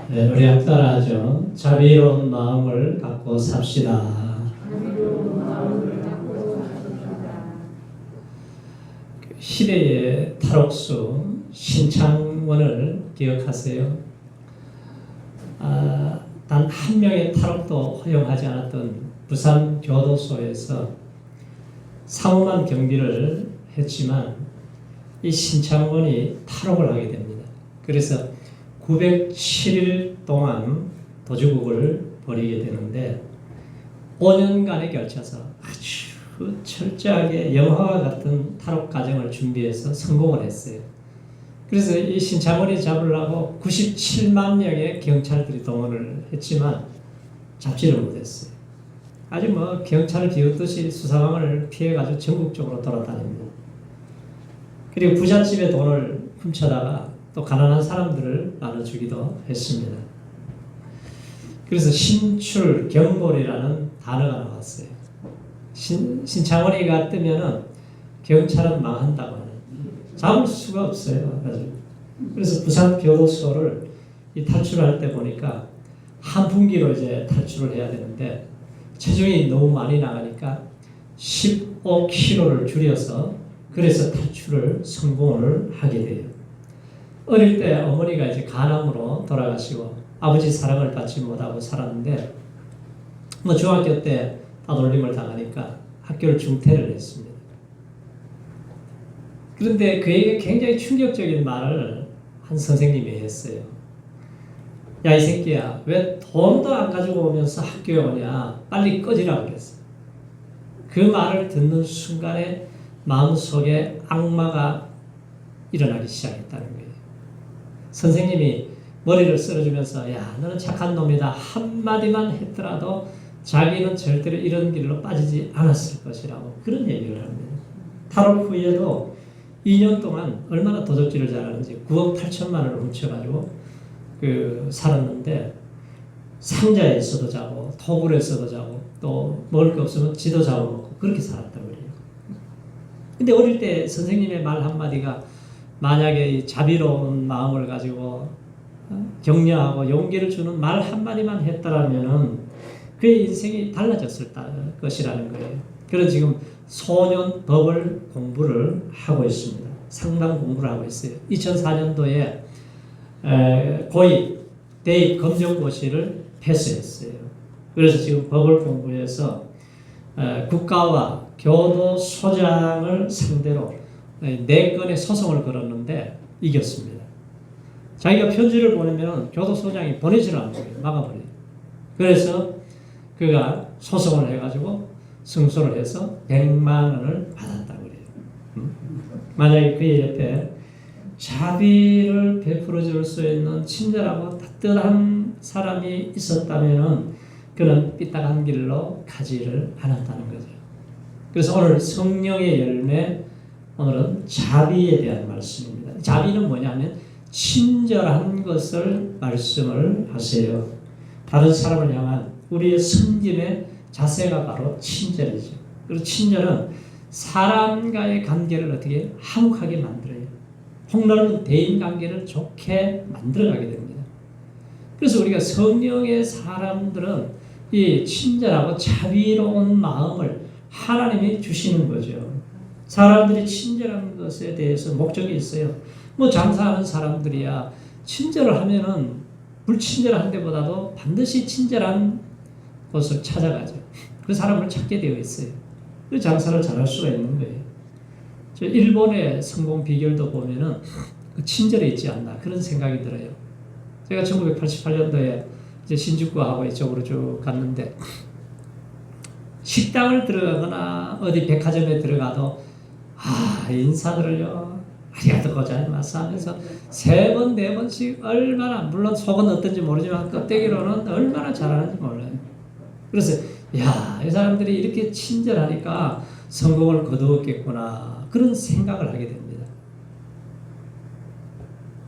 네, 우리 한 따라하죠. 자비로운 마음을 갖고 삽시다. 시대의 탈옥수 신창원을 기억하세요. 단 한 명의 탈옥도 허용하지 않았던 부산 교도소에서 사후만 경비를 했지만 이 신창원이 탈옥을 하게 됩니다. 그래서 907일 동안 도주국을 벌이게 되는데 5년간에 걸쳐서 아주 철저하게 영화와 같은 탈옥 과정을 준비해서 성공을 했어요. 그래서 이 신창원이 잡으려고 97만 명의 경찰들이 동원을 했지만 잡지를 못했어요. 아주 경찰을 비웃듯이 수사망을 피해가지고 전국적으로 돌아다닙니다. 그리고 부잣집에 돈을 훔쳐다가 또 가난한 사람들을 나눠주기도 했습니다. 그래서 신출경몰이라는 단어가 나왔어요. 신창원이가 뜨면은 경찰은 망한다고 하는, 잡을 수가 없어요. 그래서 부산 교도소를 탈출할 때 보니까 한 분기로 이제 탈출을 해야 되는데 체중이 너무 많이 나가니까 15kg를 줄여서 그래서 탈출을 성공을 하게 돼요. 어릴 때 어머니가 이제 간암으로 돌아가시고 아버지 사랑을 받지 못하고 살았는데 중학교 때 따돌림을 당하니까 학교를 중퇴를 했습니다. 그런데 그에게 굉장히 충격적인 말을 한 선생님이 했어요. 야, 이 새끼야, 왜 돈도 안 가지고 오면서 학교에 오냐? 빨리 꺼지라고 그랬어요. 그 말을 듣는 순간에 마음속에 악마가 일어나기 시작했다는 거예요. 선생님이 머리를 쓸어주면서 야, 너는 착한 놈이다 한마디만 했더라도 자기는 절대로 이런 길로 빠지지 않았을 것이라고 그런 얘기를 합니다. 탈옥 후에도 2년 동안 얼마나 도적질을 잘하는지 9억 8천만 원을 훔쳐가지고 살았는데 상자에서도 자고 토굴에서도 자고 또 먹을 게 없으면 지도 잡아먹고 그렇게 살았다고 그래요. 근데 어릴 때 선생님의 말 한마디가 만약에 이 자비로운 마음을 가지고 격려하고 용기를 주는 말 한마디만 했더라면은 그의 인생이 달라졌을 것이라는 거예요. 그래서 지금 소년 법을 공부를 하고 있습니다. 상당 공부를 하고 있어요. 2004년도에 고입, 대입 검정고시를 패스했어요. 그래서 지금 법을 공부해서 국가와 교도소장을 상대로 4건의 소송을 걸었는데 이겼습니다. 자기가 편지를 보내면 교도소장이 보내지를 않는 거예요. 막아버려요. 그래서 그가 소송을 해가지고 승소를 해서 100만 원을 받았다고 그래요. 만약에 그의 옆에 자비를 베풀어 줄 수 있는 친절하고 따뜻한 사람이 있었다면 그는 삐딱한 길로 가지를 않았다는 거죠. 그래서 오늘 성령의 열매, 오늘은 자비에 대한 말씀입니다. 자비는 뭐냐면 친절한 것을 말씀을 하세요. 다른 사람을 향한 우리의 섬김의 자세가 바로 친절이죠. 그리고 친절은 사람과의 관계를 어떻게 화목하게 만들어요. 폭넓은 대인관계를 좋게 만들어가게 됩니다. 그래서 우리가 성령의 사람들은 이 친절하고 자비로운 마음을 하나님이 주시는 거죠. 사람들이 친절한 것에 대해서 목적이 있어요. 장사하는 사람들이야 친절을 하면은 불친절한 데보다도 반드시 친절한 곳을 찾아가죠. 그 사람을 찾게 되어 있어요. 그 장사를 잘할 수가 있는 거예요. 저 일본의 성공 비결도 보면은 그 친절에 있지 않나 그런 생각이 들어요. 제가 1988년도에 이제 신주쿠하고 이쪽으로 쭉 갔는데 식당을 들어가거나 어디 백화점에 들어가도 인사들을요 아리가또 고자이마스 하면서 3번, 4번씩 얼마나, 물론 속은 어떤지 모르지만 껍데기로는 얼마나 잘하는지 몰라요. 그래서 이 사람들이 이렇게 친절하니까 성공을 거두었겠구나 그런 생각을 하게 됩니다.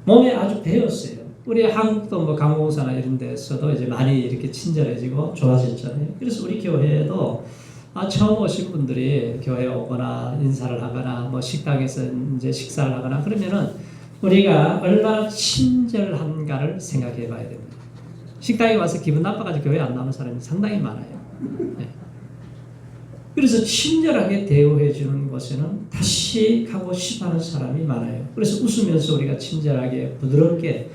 몸에 아주 배웠어요. 우리 한국도 강공사나 이런 데서도 이제 많이 이렇게 친절해지고 좋아졌잖아요. 그래서 우리 교회에도 처음 오신 분들이 교회에 오거나 인사를 하거나 식당에서 이제 식사를 하거나 그러면은 우리가 얼마나 친절한가를 생각해 봐야 됩니다. 식당에 와서 기분 나빠가지고 교회 안 나오는 사람이 상당히 많아요. 네. 그래서 친절하게 대우해 주는 곳에는 다시 가고 싶어하는 사람이 많아요. 그래서 웃으면서 우리가 친절하게 부드럽게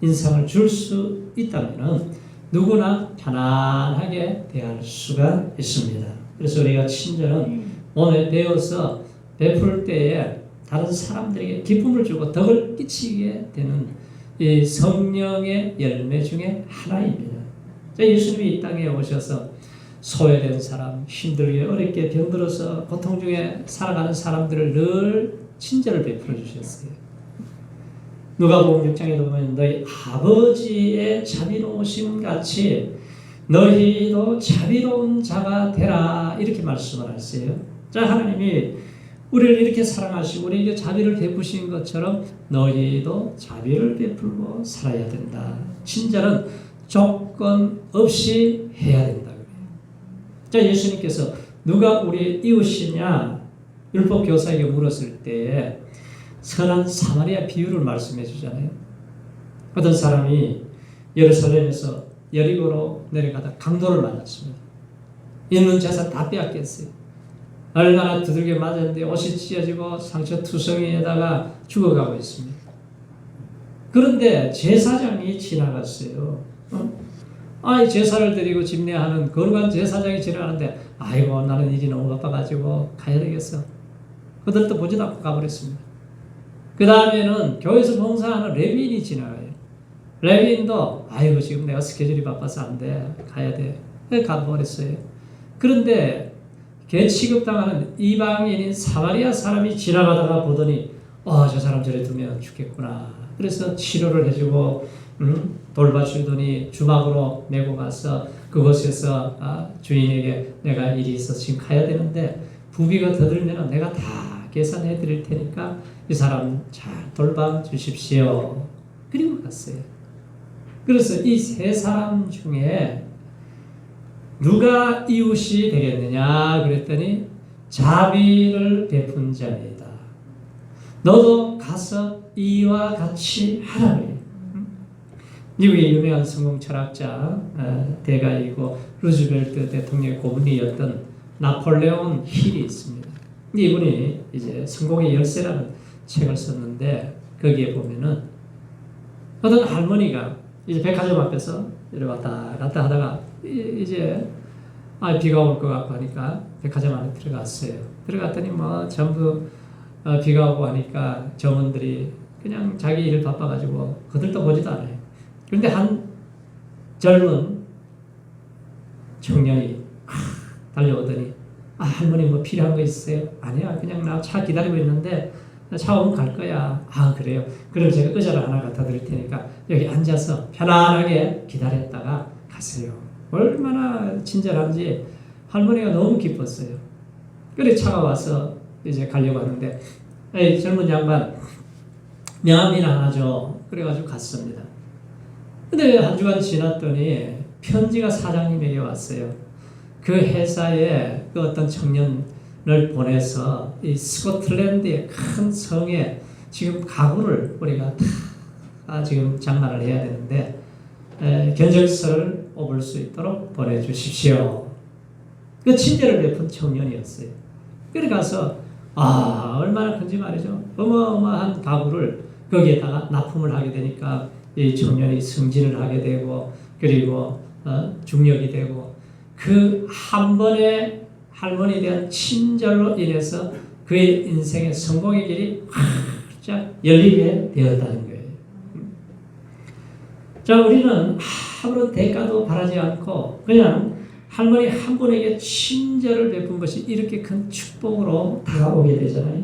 인상을 줄 수 있다면 누구나 편안하게 대할 수가 있습니다. 그래서 우리가 친절은 오늘 배워서 베풀 때에 다른 사람들에게 기쁨을 주고 덕을 끼치게 되는 이 성령의 열매 중에 하나입니다. 예수님이 이 땅에 오셔서 소외된 사람, 힘들게 어렵게 병들어서 고통 중에 살아가는 사람들을 늘 친절을 베풀어 주셨어요. 누가복음 6장에도 보면 너희 아버지의 자비로우심 같이 너희도 자비로운 자가 되라 이렇게 말씀을 하세요. 자, 하나님이 우리를 이렇게 사랑하시고 우리에게 자비를 베푸신 것처럼 너희도 자비를 베풀고 살아야 된다. 친절은 조건 없이 해야 된다. 자, 예수님께서 누가 우리의 이웃이냐 율법 교사에게 물었을 때에 선한 사마리아 비유를 말씀해 주잖아요. 어떤 사람이 예루살렘에서 여리고로 내려가다 강도를 만났습니다. 있는 재산 다 빼앗겼어요. 얼마나 두들겨 맞았는데 옷이 찢어지고 상처 투성이에다가 죽어가고 있습니다. 그런데 제사장이 지나갔어요. 제사를 드리고 집례하는 거룩한 제사장이 지나가는데 아이고 나는 일이 너무 바빠가지고 가야 되겠어. 그들도 보지도 않고 가버렸습니다. 그 다음에는 교회에서 봉사하는 레위인이 지나가요. 레위인도 아이고 지금 내가 스케줄이 바빠서 안 돼. 가야 돼. 가버렸어요. 그런데 개 취급당하는 이방인인 사마리아 사람이 지나가다가 보더니 저 사람 저래 두면 죽겠구나. 그래서 치료를 해주고 돌봐주더니 주막으로 메고 가서 그곳에서 주인에게 내가 일이 있어서 지금 가야 되는데 부비가 더 들면 내가 다 계산해 드릴 테니까 이 사람 잘 돌봐 주십시오. 그리고 갔어요. 그래서 이 세 사람 중에 누가 이웃이 되겠느냐 그랬더니 자비를 베푼 자입니다. 너도 가서 이와 같이 하라. 미국의 유명한 성공 철학자 대가이고 루즈벨트 대통령의 고문이었던 나폴레온 힐이 있습니다. 이분이 이제 성공의 열쇠라는 책을 썼는데 거기에 보면은 어떤 할머니가 이제 백화점 앞에서 이렇게 왔다 갔다 하다가 이제 비가 올 것 같고 하니까 백화점 안에 들어갔어요. 들어갔더니 뭐 전부 비가 오고 하니까 점원들이 그냥 자기 일을 바빠가지고 그들도 보지도 않아요. 그런데 한 젊은 청년이 달려오더니 할머니 뭐 필요한 거 있으세요? 아니야 그냥 나 차 기다리고 있는데 차 오면 갈 거야. 그래요? 그럼 제가 의자를 하나 갖다 드릴 테니까 여기 앉아서 편안하게 기다렸다가 가세요. 얼마나 친절한지 할머니가 너무 기뻤어요. 그래 차가 와서 이제 가려고 하는데 에이 젊은 양반 명함이나 하나 줘. 그래가지고 갔습니다. 근데 한 주간 지났더니 편지가 사장님에게 왔어요. 그 회사에 그 어떤 청년을 보내서 이 스코틀랜드의 큰 성에 지금 가구를 우리가 다 지금 장만을 해야 되는데 견적서를 뽑을 수 있도록 보내주십시오. 그 친절을 베푼 청년이었어요. 그래 가서 얼마나 큰지 말이죠. 어마어마한 가구를 거기에다가 납품을 하게 되니까 이 청년이 승진을 하게 되고 그리고 중력이 되고 그 한 번의 할머니에 대한 친절로 인해서 그의 인생의 성공의 길이 활짝 열리게 되었다는 거예요. 자, 우리는 아무런 대가도 바라지 않고 그냥 할머니 한 분에게 친절을 베푼 것이 이렇게 큰 축복으로 다가오게 되잖아요.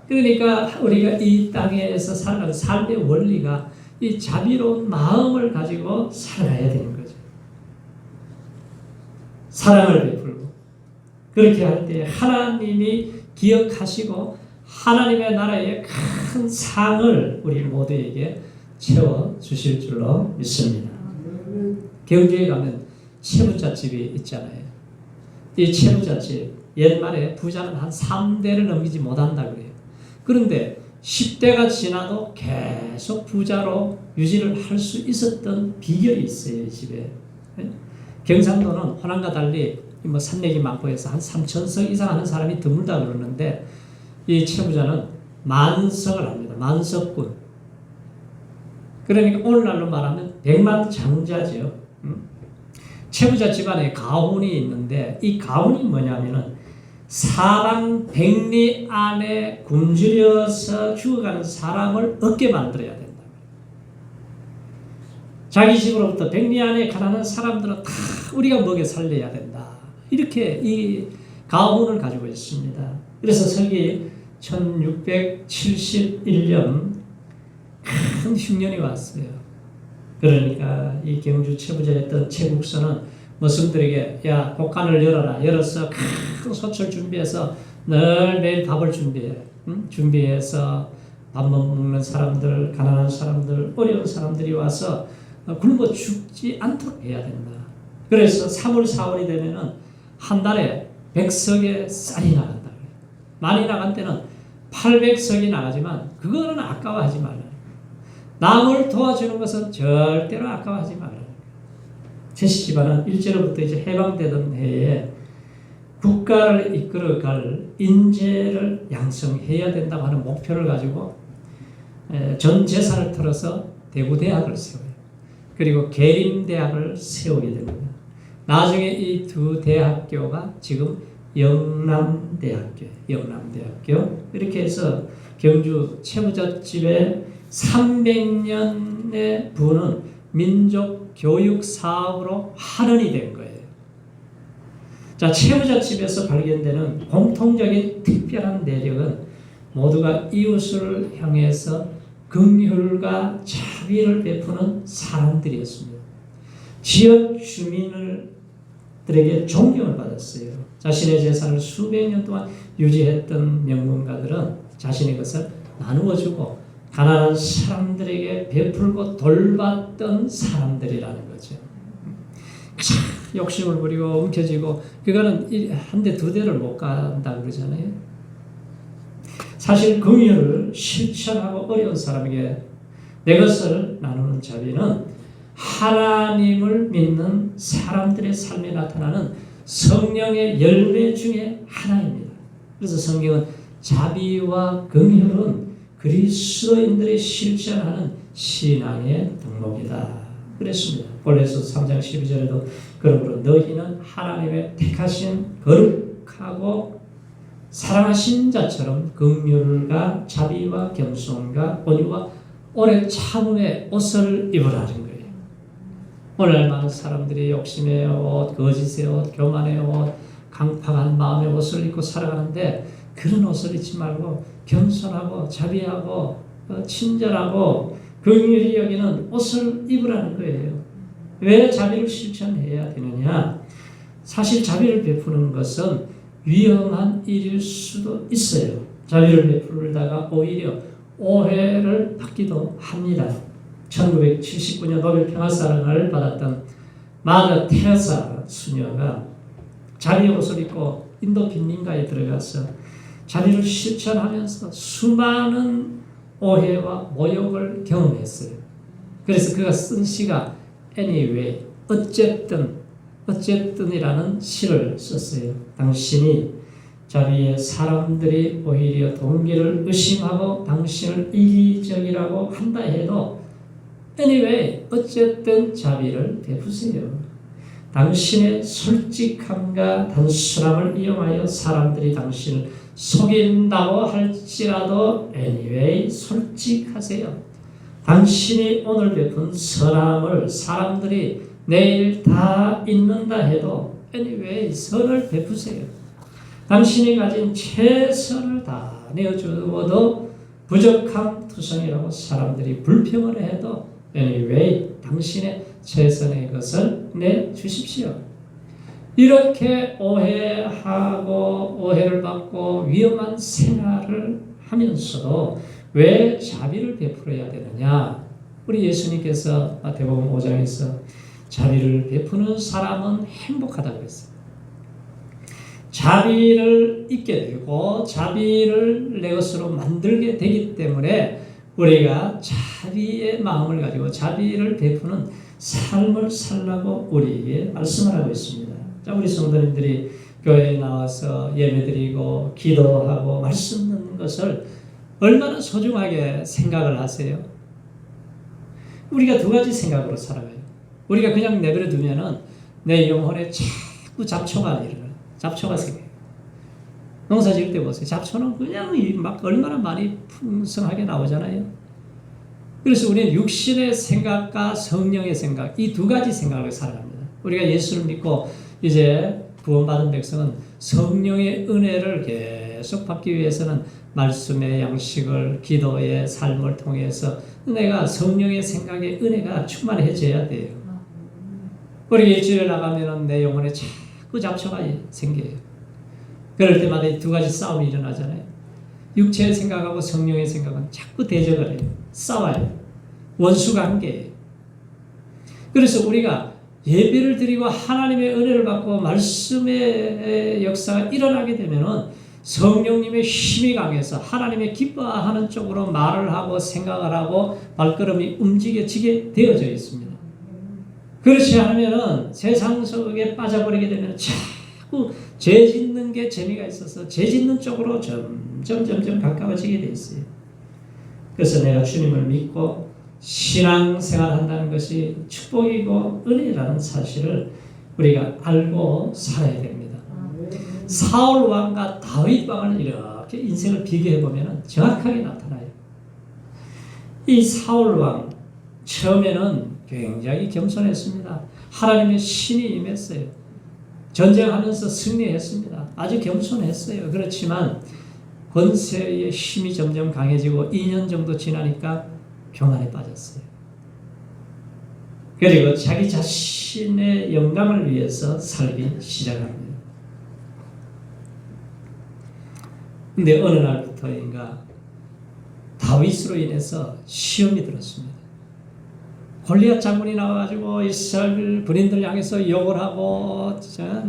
그러니까 우리가 이 땅에서 살아가는 삶의 원리가 이 자비로운 마음을 가지고 살아가야 되는 거죠. 사랑을 베풀고 그렇게 할 때 하나님이 기억하시고 하나님의 나라의 큰 상을 우리 모두에게 채워주실 줄로 믿습니다. 경주에 가면 채부잣집이 있잖아요. 이 채부잣집 옛말에 부자는 한 3대를 넘기지 못한다 그래요. 그런데 10대가 지나도 계속 부자로 유지를 할 수 있었던 비결이 있어요. 이 집에. 경상도는 호남과 달리 뭐 산맥이 많고 해서 한 3,000석 이상 하는 사람이 드물다 그러는데 이 최부자는 만석을 합니다. 만석군. 그러니까 오늘날로 말하면 백만장자죠. 최부자 집안에 가훈이 있는데 이 가훈이 뭐냐면은 사방 백리 안에 굶주려서 죽어가는 사람을 얻게 만들어야 된다. 자기 집으로부터 백리 안에 가난한 사람들은 다 우리가 먹여 살려야 된다. 이렇게 이 가훈을 가지고 있습니다. 그래서 설기 1671년 큰 흉년이 왔어요. 그러니까 이 경주 최부자였던 최국선은 머슴들에게 야 곡간을 열어서 큰 소철 준비해서 늘 매일 밥을 준비해. 준비해서 밥 먹는 사람들, 가난한 사람들, 어려운 사람들이 와서 굶어 죽지 않도록 해야 된다. 그래서 3월, 4월이 되면은 한 달에 100석의 쌀이 나간다. 많이 나간 때는 800석이 나가지만 그거는 아까워하지 말라. 남을 도와주는 것은 절대로 아까워하지 말라. 제시 집안은 일제로부터 이제 해방되던 해에 국가를 이끌어갈 인재를 양성해야 된다고 하는 목표를 가지고 전 재산을 털어서 대구대학을 세워요. 그리고 계림대학을 세우게 됩니다. 나중에 이 두 대학교가 지금 영남대학교 이렇게 해서 경주 최부잣집의 300년의 부는 민족 교육 사업으로 환원이 된 거예요. 자, 최부잣집에서 발견되는 공통적인 특별한 내력은 모두가 이웃을 향해서 긍휼과 자비를 베푸는 사람들이었습니다. 지역 주민들에게 존경을 받았어요. 자신의 재산을 수백 년 동안 유지했던 명문가들은 자신의 것을 나누어주고 가난한 사람들에게 베풀고 돌봤던 사람들이라는 거죠. 욕심을 부리고 움켜쥐고 그거는 한 대 두 대를 못 간다 그러잖아요. 사실 긍휼을 실천하고 어려운 사람에게 내 것을 나누는 자비는 하나님을 믿는 사람들의 삶에 나타나는 성령의 열매 중에 하나입니다. 그래서 성경은 자비와 긍휼은 그리스도인들이 실천하는 신앙의 덕목이다 그랬습니다. 골로새서 3장 12절에도 그러므로 너희는 하나님의 택하신 거룩하고 사랑하신 자처럼 긍휼과 자비와 겸손과 온유와 오래 참음의 옷을 입으라는 거예요. 오늘 많은 사람들이 욕심의 옷, 거짓의 옷, 교만의 옷, 강팍한 마음의 옷을 입고 살아가는데 그런 옷을 입지 말고 겸손하고 자비하고 친절하고 긍휼히 여기는 옷을 입으라는 거예요. 왜 자비를 실천해야 되느냐? 사실 자비를 베푸는 것은 위험한 일일 수도 있어요. 자비를 베풀다가 오히려 오해를 받기도 합니다. 1979년 노벨 평화상을 받았던 마더 테레사 수녀가 자비의 옷을 입고 인도 빈민가에 들어가서 자비를 실천하면서 수많은 오해와 모욕을 경험했어요. 그래서 그가 쓴 시가 Anyway, 어쨌든이라는 시를 썼어요. 당신이 자비의 사람들이 오히려 동기를 의심하고 당신을 이기적이라고 한다 해도 Anyway, 어쨌든 자비를 베푸세요. 당신의 솔직함과 단순함을 이용하여 사람들이 당신을 속인다고 할지라도 Anyway, 솔직하세요. 당신이 오늘 베푼 선함을 사람들이 내일 다 잊는다 해도 Anyway, 선을 베푸세요. 당신이 가진 최선을 다 내어주어도 부족함 투성이라고 사람들이 불평을 해도 Anyway, 당신의 최선의 것을 내주십시오. 이렇게 오해하고 오해를 받고 위험한 생활을 하면서도 왜 자비를 베풀어야 되느냐? 우리 예수님께서 마태복음 5장에서 자비를 베푸는 사람은 행복하다고 했어요. 자비를 잊게 되고 자비를 내 것으로 만들게 되기 때문에 우리가 자비의 마음을 가지고 자비를 베푸는 삶을 살라고 우리에게 말씀을 하고 있습니다. 자, 우리 성도님들이 교회에 나와서 예배드리고 기도하고 말씀 듣는 것을 얼마나 소중하게 생각을 하세요? 우리가 두 가지 생각으로 살아가요. 우리가 그냥 내버려 두면은 내 영혼에 자꾸 잡초가 일어나요. 잡초가 생겨요. 농사 지을 때 보세요. 잡초는 그냥 막 얼마나 많이 풍성하게 나오잖아요. 그래서 우리는 육신의 생각과 성령의 생각, 이 두 가지 생각을 살아갑니다. 우리가 예수를 믿고 이제 구원받은 백성은 성령의 은혜를 계속 받기 위해서는 말씀의 양식을, 기도의 삶을 통해서 내가 성령의 생각에 은혜가 충만해져야 돼요. 우리 일주일에 나가면 내 영혼에 자꾸 잡초가 생겨요. 그럴 때마다 이 두 가지 싸움이 일어나잖아요. 육체의 생각하고 성령의 생각은 자꾸 대적을 해요. 싸워요. 원수관계예요. 그래서 우리가 예배를 드리고 하나님의 은혜를 받고 말씀의 역사가 일어나게 되면은 성령님의 힘이 강해서 하나님의 기뻐하는 쪽으로 말을 하고 생각을 하고 발걸음이 움직여지게 되어져 있습니다. 그렇지 않으면은 세상 속에 빠져버리게 되면 자꾸 죄 짓는 게 재미가 있어서 죄 짓는 쪽으로 점점 가까워지게 돼 있어요. 그래서 내가 주님을 믿고 신앙생활 한다는 것이 축복이고 은혜라는 사실을 우리가 알고 살아야 됩니다. 사울 왕과 다윗 왕을 이렇게 인생을 비교해 보면 정확하게 나타나요. 이 사울 왕 처음에는 굉장히 겸손했습니다. 하나님의 신이 임했어요. 전쟁하면서 승리했습니다. 아주 겸손했어요. 그렇지만 권세의 힘이 점점 강해지고 2년 정도 지나니까 교만에 빠졌어요. 그리고 자기 자신의 영광을 위해서 살기 시작합니다. 근데 어느 날부터인가 다윗으로 인해서 시험이 들었습니다. 골리앗 장군이 나와가지고 이스라엘 군인들 향해서 욕을 하고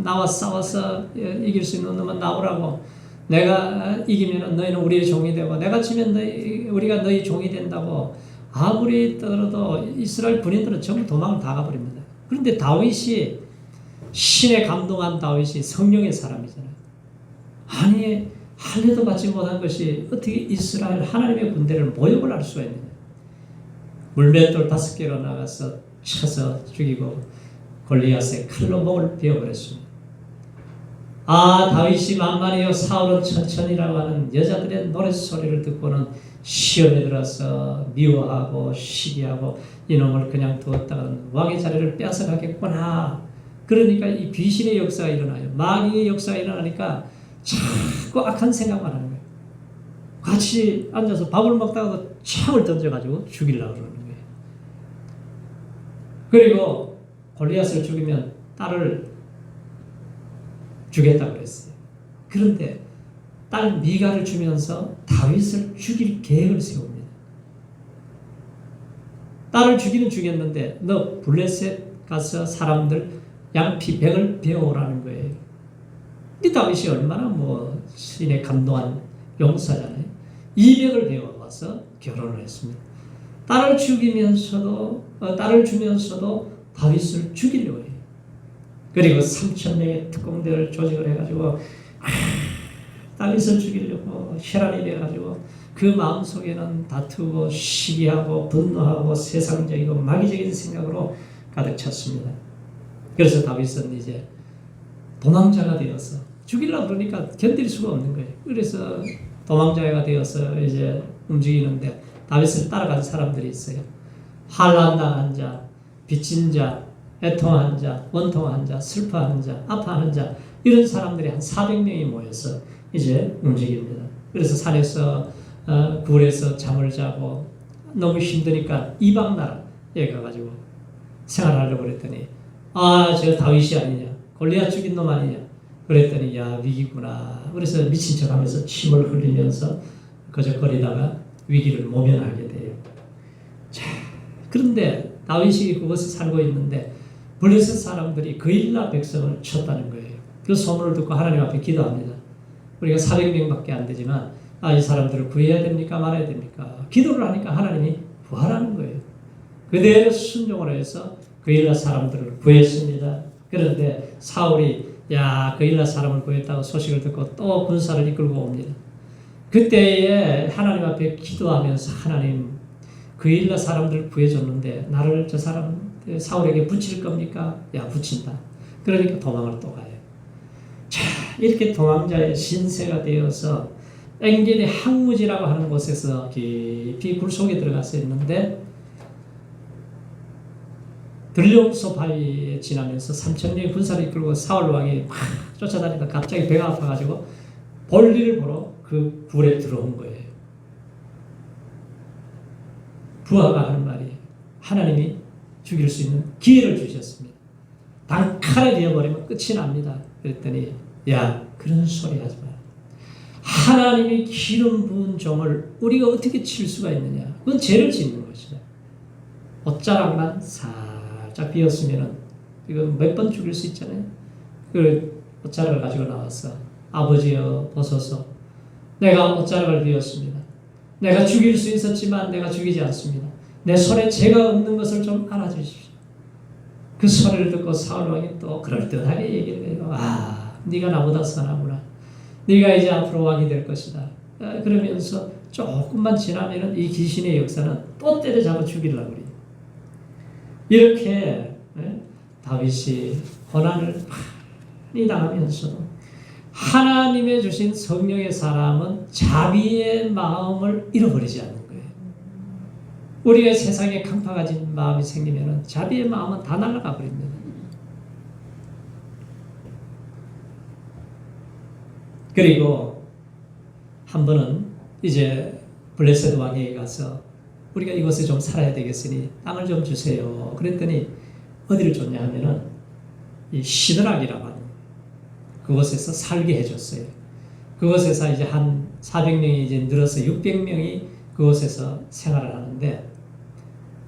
나와 싸워서 이길 수 있는 놈은 나오라고, 내가 이기면 너희는 우리의 종이 되고 내가 지면 우리가 너희 종이 된다고 아무리 떠들어도 이스라엘 군인들은 전부 도망을 다 가버립니다. 그런데 다윗이, 신에 감동한 다윗이 성령의 사람이잖아요. 아니 할례도 받지 못한 것이 어떻게 이스라엘 하나님의 군대를 모욕을 할 수가 있느냐. 물맷돌 5개로 나가서 쳐서 죽이고 골리앗의 칼로 목을 베어버렸습니다. 아, 다윗이 만만해요 사울은 천천히라고 하는 여자들의 노랫소리를 듣고는 시험에 들어서 미워하고 시기하고 이놈을 그냥 두었다가는 왕의 자리를 빼앗아가겠구나. 그러니까 이 귀신의 역사가 일어나요. 마귀의 역사가 일어나니까 자꾸 악한 생각만 하는 거예요. 같이 앉아서 밥을 먹다가도 창을 던져가지고 죽이려고 그러는 거예요. 그리고 골리앗을 죽이면 딸을 주겠다고 그랬어요. 그런데 딸 미가를 주면서 다윗을 죽일 계획을 세웁니다. 딸을 죽이는 죽였는데 너 블레셋 가서 사람들 양피 100을 배워오라는 거예요. 이 다윗이 얼마나 신에 감동한 용사잖아요. 200을 배워와서 결혼을 했습니다. 딸을 주면서도 다윗을 죽이려고 해요. 그리고 3,000명의 특공대를 조직을 해가지고 다윗을 죽이려고 혈안이 돼가지고 그 마음속에는 다투고 시기하고 분노하고 세상적이고 마귀적인 생각으로 가득 찼습니다. 그래서 다윗은 이제 도망자가 되어서 죽이려고 그러니까 견딜 수가 없는 거예요. 그래서 도망자가 되어서 이제 움직이는데 다윗을 따라간 사람들이 있어요. 환난당한 자, 빚진 자, 애통한 자, 원통한 자, 슬퍼하는 자, 아파하는 자, 이런 사람들이 한 400명이 모여서 이제 움직입니다. 그래서 산에서 굴에서 잠을 자고 너무 힘드니까 이방 나라에 가가지고 생활하려고 그랬더니 저 다윗이 아니냐, 골리앗 죽인 놈 아니냐 그랬더니 야 위기구나. 그래서 미친 척하면서 침을 흘리면서 거적거리다가 위기를 모면하게 돼요. 자, 그런데 다윗이 그곳에 살고 있는데 블레셋 사람들이 그일라 백성을 쳤다는 거예요. 그 소문을 듣고 하나님 앞에 기도합니다. 우리가 400명밖에 안 되지만 이 사람들을 구해야 됩니까 말아야 됩니까? 기도를 하니까 하나님이 부활하는 거예요. 그대로 순종을 해서 그일라 사람들을 구했습니다. 그런데 사울이 그일라 사람을 구했다고 소식을 듣고 또 군사를 이끌고 옵니다. 그때에 하나님 앞에 기도하면서 하나님 그일라 사람들을 구해줬는데 나를 저 사람 사울에게 붙일 겁니까? 붙인다. 그러니까 도망을 또 가요. 자, 이렇게 도망자의 신세가 되어서 엔게디 항무지라고 하는 곳에서 깊이 굴속에 들어가서 있는데 들려움소 바위에 지나면서 3,000명의 군사를 이끌고 사울 왕이 막 쫓아다니다 갑자기 배가 아파가지고 볼일을 보러 그 굴에 들어온 거예요. 부하가 하는 말이 하나님이 죽일 수 있는 기회를 주셨습니다. 단칼에 되어버리면 끝이 납니다. 그랬더니 그런 소리 하지 마. 하나님이 기름 부은 종을 우리가 어떻게 칠 수가 있느냐. 그건 죄를 짓는 것이다. 옷자락만 살짝 비었으면 이거 몇 번 죽일 수 있잖아요. 그 옷자락을 가지고 나와서 아버지여 보소서 내가 옷자락을 비웠습니다. 내가 죽일 수 있었지만 내가 죽이지 않습니다. 내 손에 죄가 없는 것을 좀 알아주십시오. 그 소리를 듣고 사울 왕이 또 그럴듯하게 얘기를 해요. 네가 나보다 선하구나. 네가 이제 앞으로 왕이 될 것이다. 그러면서 조금만 지나면 이 귀신의 역사는 또 때려잡아 죽이려고 그래요. 이렇게 다윗이 고난을 많이 당하면서도 하나님의 주신 성령의 사람은 자비의 마음을 잃어버리지 않는 거예요. 우리가 세상에 강팍해진 마음이 생기면 자비의 마음은 다 날아가 버립니다. 그리고 한 번은 이제 블레셋 왕에게 가서 우리가 이곳에 좀 살아야 되겠으니 땅을 좀 주세요. 그랬더니 어디를 줬냐 하면은 이 시드락이라고 하는 그곳에서 살게 해줬어요. 그곳에서 이제 한 400명이 이제 늘어서 600명이 그곳에서 생활을 하는데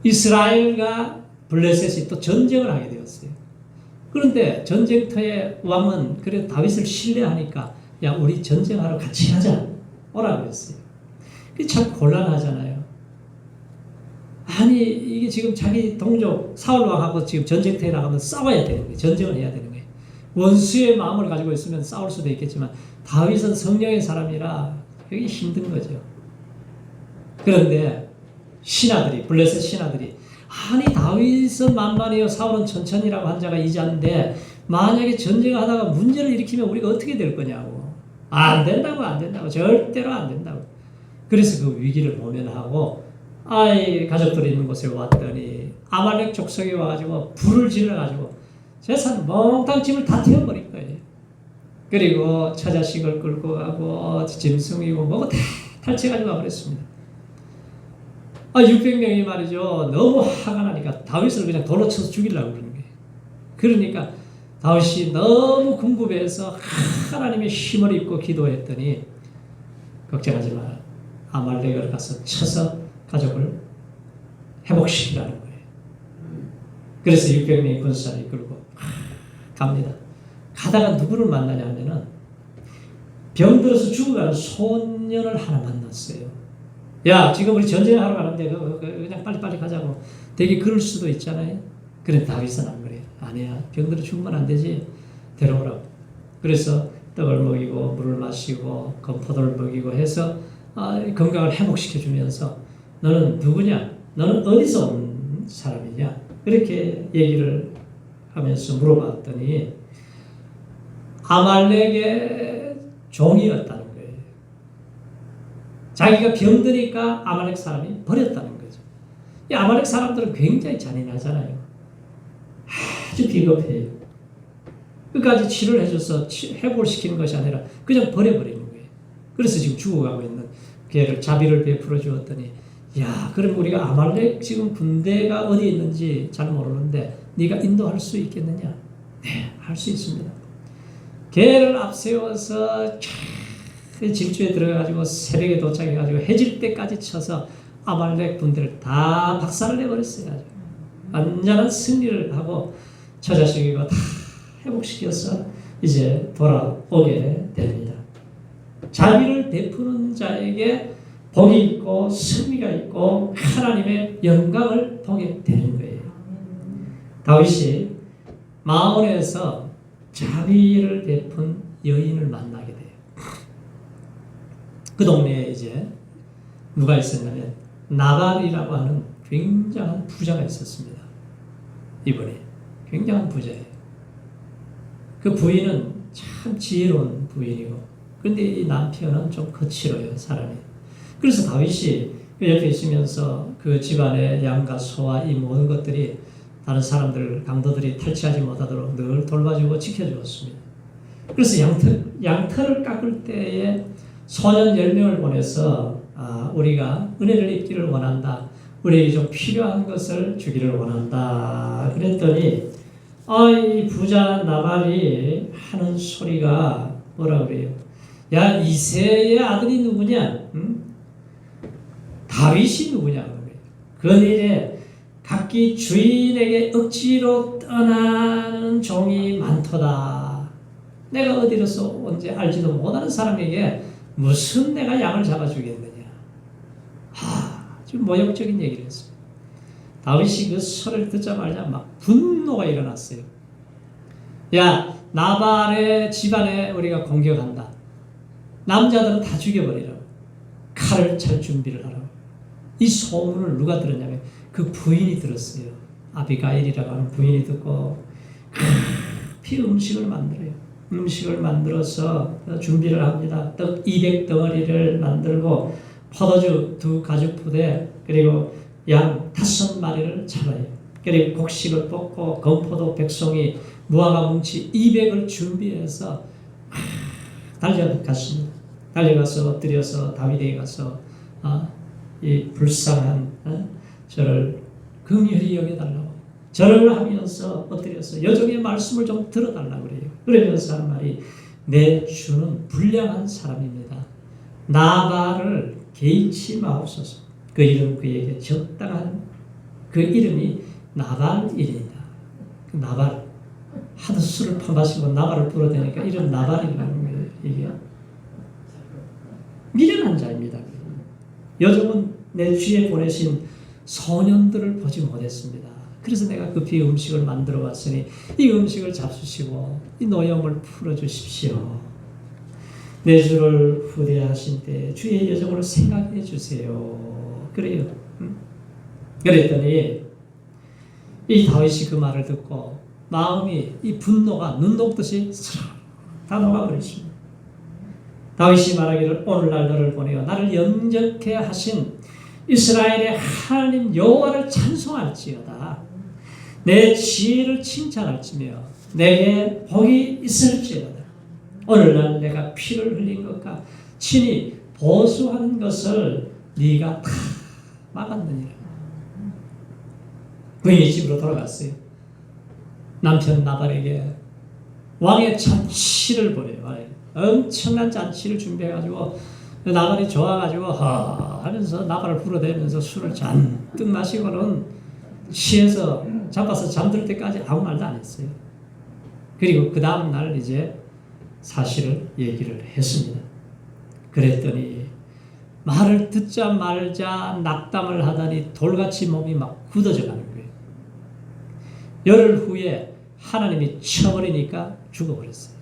이스라엘과 블레셋이 또 전쟁을 하게 되었어요. 그런데 전쟁터의 왕은 그래도 다윗을 신뢰하니까 우리 전쟁하러 같이 하자 오라고 했어요. 그게 참 곤란하잖아요. 아니 이게 지금 자기 동족 사울 왕하고 지금 전쟁터에 나가면 싸워야 되는 거예요. 전쟁을 해야 되는 거예요. 원수의 마음을 가지고 있으면 싸울 수도 있겠지만 다윗은 성령의 사람이라 그게 힘든 거죠. 그런데 신하들이 블레셋 신하들이 아니 다윗은 만만해요. 사울은 천천히라고 한 자가 이자인데 만약에 전쟁을 하다가 문제를 일으키면 우리가 어떻게 될 거냐고. 안 된다고 절대로 안 된다고. 그래서 그 위기를 모면하고 가족들이 있는 곳에 왔더니 아말렉 족속이 와가지고 불을 질러가지고 재산 몽땅 집을 다 태워버릴 거예요. 그리고 처자식을 끌고 가고 짐승이고 뭐고 다 탈취해가지고 와버렸습니다. 600명이 말이죠. 너무 화가 나니까 다윗을 그냥 돌로 쳐서 죽이려고 그러는 거예요. 그러니까 다윗이 너무 궁금해서 하나님의 힘을 입고 기도했더니 걱정하지 마라. 아말렉을 가서 쳐서 가족을 회복시키라는 거예요. 그래서 600명의 군사를 이끌고 갑니다. 가다가 누구를 만나냐 하면은 병들어서 죽어가는 소년을 하나 만났어요. 지금 우리 전쟁하러 가는데 그냥 빨리빨리 가자고 되게 그럴 수도 있잖아요. 그런데 다윗은 안 그래요. 아니야. 병들어 죽으면 안 되지. 데려오라고. 그래서 떡을 먹이고 물을 마시고 건포도를 먹이고 해서 건강을 회복시켜주면서 너는 누구냐? 너는 어디서 온 사람이냐? 이렇게 얘기를 하면서 물어봤더니 아말렉의 종이었다는 거예요. 자기가 병드니까 아말렉 사람이 버렸다는 거죠. 이 아말렉 사람들은 굉장히 잔인하잖아요. 아주 비겁해요. 끝까지 치료를 해줘서 회복을 시키는 것이 아니라 그냥 버려버리는 거예요. 그래서 지금 죽어가고 있는 걔를 자비를 베풀어 주었더니 그럼 우리가 아말렉 지금 군대가 어디에 있는지 잘 모르는데 네가 인도할 수 있겠느냐? 네, 할 수 있습니다. 걔를 앞세워서 질주에 들어가가지고 새벽에 도착해가지고 해질 때까지 쳐서 아말렉 군대를 다 박살을 내버렸어요. 완전한 승리를 하고 처자식이고 다 회복시켜서 이제 돌아오게 됩니다. 자비를 베푸는 자에게 복이 있고 승리가 있고 하나님의 영광을 보게 되는 거예요. 다윗이 마온에서 자비를 베푼 여인을 만나게 돼요. 그 동네에 이제 누가 있었냐면 나발이라고 하는 굉장한 부자가 있었습니다. 이분이 굉장한 부자예요. 그 부인은 참 지혜로운 부인이고, 그런데 이 남편은 좀 거칠어요, 사람이. 그래서 다윗이 그 옆에 있으면서 그 집안의 양과 소와 이 모든 것들이 다른 사람들, 강도들이 탈취하지 못하도록 늘 돌봐주고 지켜주었습니다. 그래서 양털을 깎을 때에 소년 10명을 보내서 우리가 은혜를 입기를 원한다. 우리에게 좀 필요한 것을 주기를 원한다. 그랬더니 이 부자 나발이 하는 소리가 뭐라 그래요? 야, 이새의 아들이 누구냐? 응? 다윗이 누구냐? 그들의 각기 주인에게 억지로 떠나는 종이 많도다. 내가 어디로서 온지 알지도 못하는 사람에게 무슨 내가 양을 잡아주겠느냐. 좀 모욕적인 얘기를 했습니다. 다윗이 그 소리를 듣자마자 막 분노가 일어났어요. 야, 나발의 집안에 우리가 공격한다. 남자들은 다 죽여버리라고. 칼을 찰 준비를 하라고. 이 소문을 누가 들었냐면 그 부인이 들었어요. 아비가일이라고 하는 부인이 듣고 급히 음식을 만들어요. 음식을 만들어서 준비를 합니다. 떡 200덩어리를 만들고 포도주 2가죽 그리고 양 5마리를 잡아요. 그리고 곡식을 볶고 건포도 100송이 무화과 뭉치 200을 준비해서 달려갔습니다. 달려가서 엎드려서 다윗에게 가서 이 불쌍한 저를 긍휼히 여겨달라고, 절을 하면서 엎드려서 여종의 말씀을 좀 들어달라고 그래요. 그러면서 하는 말이, 내 주는 불량한 사람입니다. 나발을 개의치 마옵소서. 그 이름 그에게 적당한 그 이름이 나발이니이다. 그 나발, 하도 술을 퍼마시고 나발을 불어대니까 이름 나발이라는 거예요. 이게 미련한 자입니다. 여종은 내 주에 보내신 소년들을 보지 못했습니다. 그래서 내가 급히 음식을 만들어 왔으니 이 음식을 잡수시고 이 노염을 풀어주십시오. 내 주를 후대하신 때 주의 여정을 생각해 주세요. 그래요. 그랬더니 이 다윗이 그 말을 듣고 마음이 이 분노가 눈 녹듯이 다 녹아버리십니다. 다윗이 말하기를, 오늘날 너를 보내어 나를 영접케 하신 이스라엘의 하나님 여호와를 찬송할지어다. 내 지혜를 칭찬할지며 내게 복이 있을지어다. 오늘날 내가 피를 흘린 것과 친히 보수하는 것을 네가 다 막았느니라. 부인이 집으로 돌아갔어요. 남편 나발에게 왕의 잔치를 벌여요. 엄청난 잔치를 준비해가지고 나발이 좋아가지고 하면서 나발을 불어대면서 술을 잔뜩 마시고는 취해서 잡아서 잠들 때까지 아무 말도 안 했어요. 그리고 그 다음 날 이제 사실을 얘기를 했습니다. 그랬더니 말을 듣자 말자 낙담을 하더니 돌같이 몸이 막 굳어져 가는 거예요. 열흘 후에 하나님이 쳐버리니까 죽어버렸어요.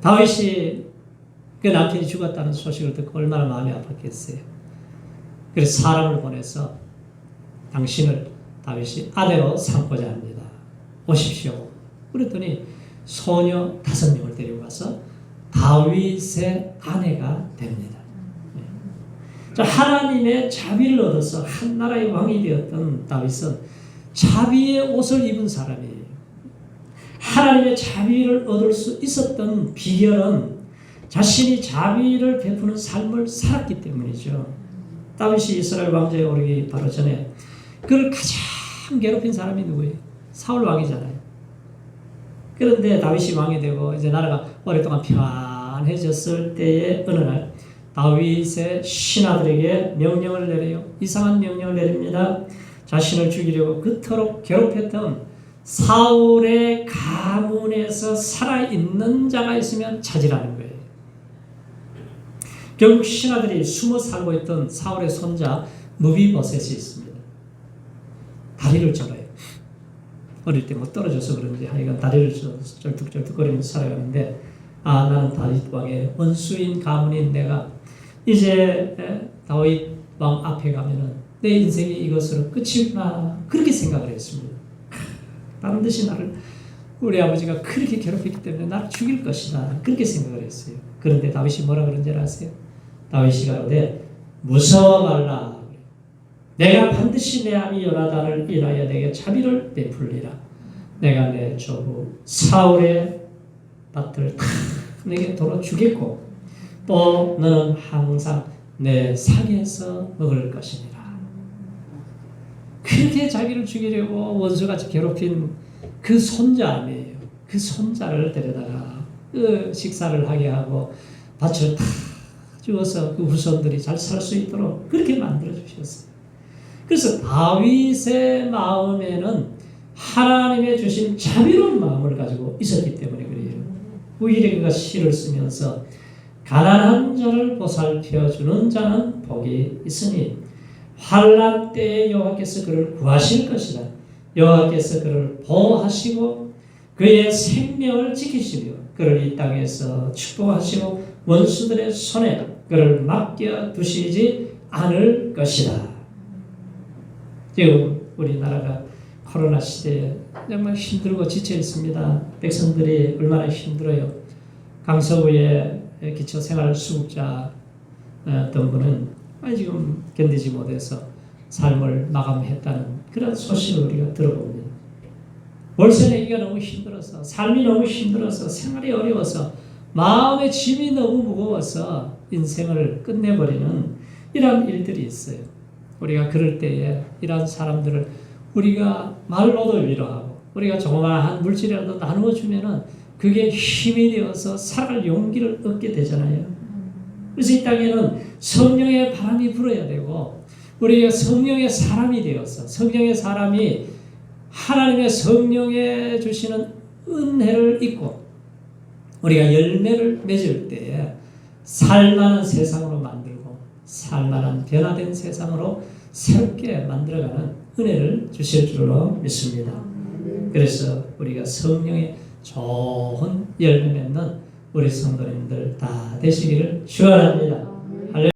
다윗이 그 남편이 죽었다는 소식을 듣고 얼마나 마음이 아팠겠어요. 그래서 사람을 보내서 당신을 다윗이 아내로 삼고자 합니다. 오십시오. 그랬더니 소녀 5명을 데리고 가서 다윗의 아내가 됩니다. 자, 하나님의 자비를 얻어서 한 나라의 왕이 되었던 다윗은 자비의 옷을 입은 사람이에요. 하나님의 자비를 얻을 수 있었던 비결은 자신이 자비를 베푸는 삶을 살았기 때문이죠. 다윗이 이스라엘 왕좌에 오르기 바로 전에 그를 가장 괴롭힌 사람이 누구예요? 사울 왕이잖아요. 그런데 다윗이 왕이 되고 이제 나라가 오랫동안 평안해졌을 때에 어느 날 다윗의 신하들에게 명령을 내려요. 이상한 명령을 내립니다. 자신을 죽이려고 그토록 괴롭혔던 사울의 가문에서 살아있는 자가 있으면 찾으라는 거예요. 결국 신하들이 숨어 살고 있던 사울의 손자 무비보셋이 있습니다. 다리를 절어요. 어릴 때 뭐 떨어져서 그런지 하여간 다리를 절어서 쩔뚝쩔뚝거리면서 살아가는데, 나는 다윗 왕의 원수인 가문인 내가 이제 다윗 왕 앞에 가면은 내 인생이 이것으로 끝이구나, 그렇게 생각을 했습니다. 반드시 나를 우리 아버지가 그렇게 괴롭혔기 때문에 나를 죽일 것이다, 그렇게 생각을 했어요. 그런데 다윗이 뭐라 그런지 아세요? 다윗이 가로되 무서워 말라. 내가 반드시 내 아비 요나단을 인하여 내게 자비를 베풀리라. 내가 내 조부 사울의 밭을 다 내게 도로 주겠고 또 너는 항상 내 상에서 먹을 것이니라. 그렇게 자기를 죽이려고 원수같이 괴롭힌 그 손자 아니에요. 그 손자를 데려다가 그 식사를 하게 하고 밭을 다 주어서 그 후손들이 잘 살 수 있도록 그렇게 만들어 주셨어요. 그래서 다윗의 마음에는 하나님의 주신 자비로운 마음을 가지고 있었기 때문에 그래요. 오히려 그가 시를 쓰면서 가난한 자를 보살펴 주는 자는 복이 있으니 환난 때에 여호와께서 그를 구하실 것이다. 여호와께서 그를 보호하시고 그의 생명을 지키시며 그를 이 땅에서 축복하시고 원수들의 손에 그를 맡겨 두시지 않을 것이다. 지금 우리나라가 코로나 시대에 정말 힘들고 지쳐 있습니다. 백성들이 얼마나 힘들어요. 강서구의 기초생활수급자 어떤 분은 지금 견디지 못해서 삶을 마감했다는 그런 소식을 우리가 들어봅니다. 월세 내기가 너무 힘들어서, 삶이 너무 힘들어서, 생활이 어려워서, 마음의 짐이 너무 무거워서 인생을 끝내버리는 이런 일들이 있어요. 우리가 그럴 때에 이런 사람들을 우리가 말로도 위로하고 우리가 조그마한 물질이라도 나누어주면은 그게 힘이 되어서 살아갈 용기를 얻게 되잖아요. 그래서 이 땅에는 성령의 바람이 불어야 되고 우리가 성령의 사람이 되어서 성령의 사람이 하나님의 성령에 주시는 은혜를 입고 우리가 열매를 맺을 때에 살만한 세상으로 만들고 살만한 변화된 세상으로 새롭게 만들어가는 은혜를 주실 줄로 믿습니다. 그래서 우리가 성령의 좋은 열매 맺는 우리 성도님들 다 되시기를 축원합니다.